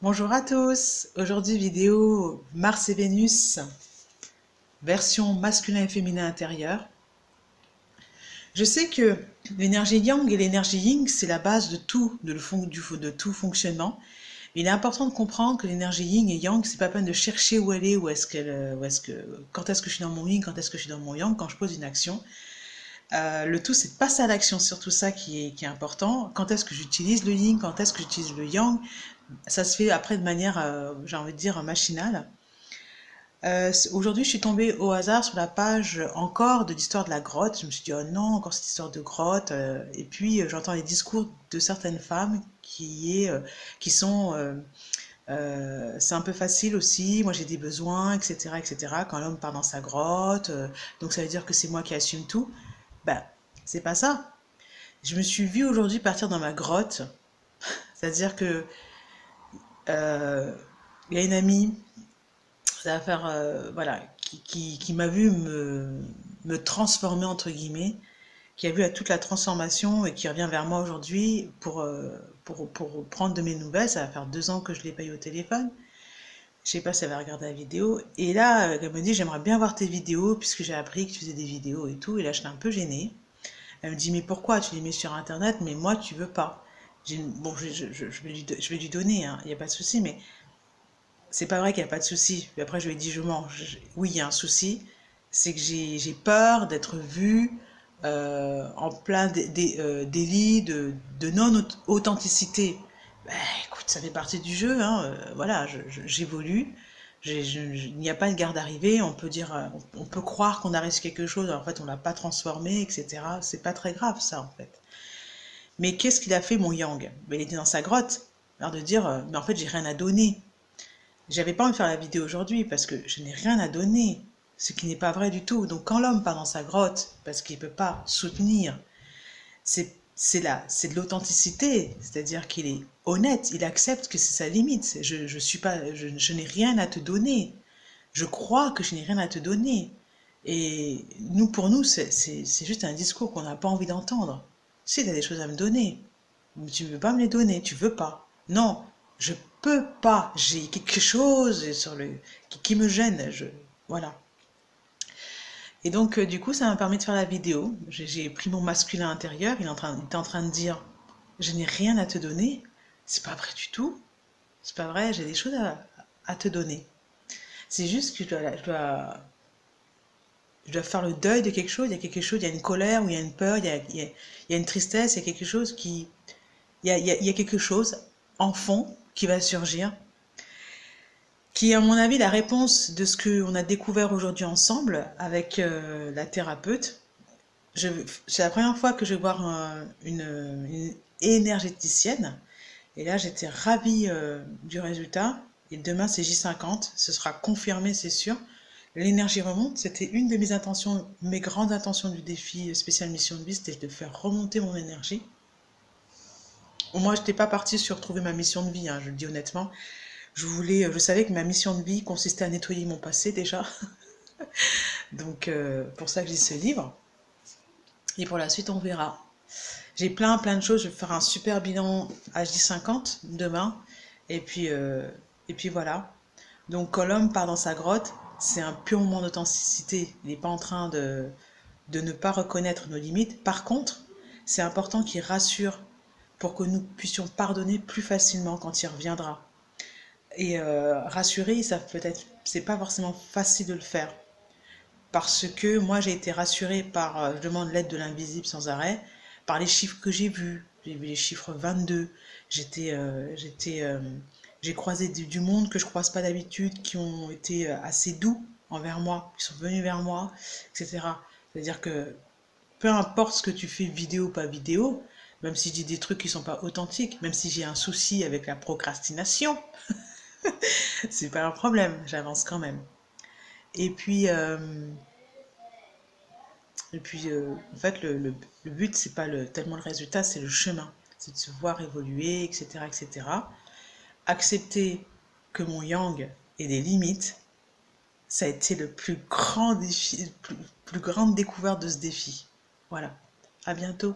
Bonjour à tous, aujourd'hui vidéo Mars et Vénus, version masculin et féminin intérieur. Je sais que l'énergie yang et l'énergie yin, c'est la base de tout, de tout fonctionnement. Mais il est important de comprendre que l'énergie yin et yang, c'est pas peine de chercher où elle est, quand est-ce que je suis dans mon yin, quand est-ce que je suis dans mon yang, quand je pose une action. Le tout, c'est de passer à l'action, c'est surtout ça qui est important. Quand est-ce que j'utilise le yin, quand est-ce que j'utilise le yang, ça se fait après de manière, j'ai envie de dire, machinale. Aujourd'hui, je suis tombée au hasard sur la page encore de l'histoire de la grotte. Je me suis dit, oh non, encore cette histoire de grotte. Et puis, j'entends les discours de certaines femmes qui sont... c'est un peu facile aussi, moi j'ai des besoins, etc., etc. Quand l'homme part dans sa grotte, donc ça veut dire que c'est moi qui assume tout. Ben, c'est pas ça. Je me suis vue aujourd'hui partir dans ma grotte. C'est-à-dire que euh, il y a une amie, ça va faire, voilà, qui m'a vu me transformer, entre guillemets, qui a vu toute la transformation et qui revient vers moi aujourd'hui pour prendre de mes nouvelles. Ça va faire 2 ans que je l'ai pas eu au téléphone. Je sais pas si elle va regarder la vidéo. Et là, elle me dit, j'aimerais bien voir tes vidéos, puisque j'ai appris que tu faisais des vidéos et tout. Et là, j'étais un peu gênée. Elle me dit, mais pourquoi tu les mets sur Internet, mais moi, tu veux pas. Bon, je vais lui donner, hein, il n'y a pas de souci, mais c'est pas vrai qu'il n'y a pas de souci. Puis après, je lui ai dit, je mange. Oui, il y a un souci. C'est que j'ai peur d'être vue en plein délit de non-authenticité. Ben, écoute, ça fait partie du jeu. Hein, voilà, j'évolue. Il n'y a pas de garde d'arrivée. On peut dire, on peut croire qu'on a réussi quelque chose. En fait, on l'a pas transformé, etc. C'est pas très grave, ça, en fait. Mais qu'est-ce qu'il a fait, mon Yang? Ben, il était dans sa grotte. Alors de dire, mais en fait, j'ai rien à donner. J'avais pas envie de faire la vidéo aujourd'hui parce que je n'ai rien à donner, ce qui n'est pas vrai du tout. Donc quand l'homme part dans sa grotte parce qu'il ne peut pas soutenir, c'est de l'authenticité, c'est-à-dire qu'il est honnête, il accepte que c'est sa limite. Je n'ai rien à te donner. Je crois que je n'ai rien à te donner. Et pour nous, c'est juste un discours qu'on n'a pas envie d'entendre. Si tu as des choses à me donner, mais tu ne veux pas me les donner, tu veux pas. Non, je peux pas. J'ai quelque chose qui me gêne. Voilà. Et donc, du coup, ça m'a permis de faire la vidéo. J'ai pris mon masculin intérieur. Il était en train de dire, je n'ai rien à te donner. C'est pas vrai du tout. C'est pas vrai. J'ai des choses à te donner. C'est juste que je dois faire le deuil de quelque chose. Il y a quelque chose. Il y a une colère ou il y a une peur. Il y a une tristesse. Il y a quelque chose il y a quelque chose en fond qui va surgir, qui est à mon avis la réponse de ce qu'on a découvert aujourd'hui ensemble avec la thérapeute. C'est la première fois que je vais voir une énergéticienne, et là j'étais ravie du résultat. Et demain c'est J50, ce sera confirmé, c'est sûr. L'énergie remonte, c'était une de mes intentions, mes grandes intentions du défi spécial mission de vie, c'était de faire remonter mon énergie. Moi, je n'étais pas partie sur trouver ma mission de vie, hein, je le dis honnêtement. Je savais que ma mission de vie consistait à nettoyer mon passé déjà. Donc, pour ça que j'ai ce livre. Et pour la suite, on verra. J'ai plein de choses. Je vais faire un super bilan J50 demain. Et puis voilà. Donc, quand l'homme part dans sa grotte, c'est un pur moment d'authenticité. Il n'est pas en train de ne pas reconnaître nos limites. Par contre, c'est important qu'il rassure pour que nous puissions pardonner plus facilement quand il reviendra. Et rassurer, ça peut-être, c'est pas forcément facile de le faire. Parce que moi, j'ai été rassurée par, je demande l'aide de l'invisible sans arrêt, par les chiffres que j'ai vus. J'ai vu les chiffres 22. J'ai croisé du monde que je croise pas d'habitude, qui ont été assez doux envers moi, qui sont venus vers moi, etc. C'est-à-dire que peu importe ce que tu fais, vidéo ou pas vidéo, même si je dis des trucs qui sont pas authentiques, même si j'ai un souci avec la procrastination, c'est pas un problème, j'avance quand même. Et puis, euh, en fait, le but, c'est pas tellement le résultat, c'est le chemin. C'est de se voir évoluer, etc., etc. Accepter que mon yang ait des limites, ça a été le plus grand défi, plus grande découverte de ce défi. Voilà. À bientôt.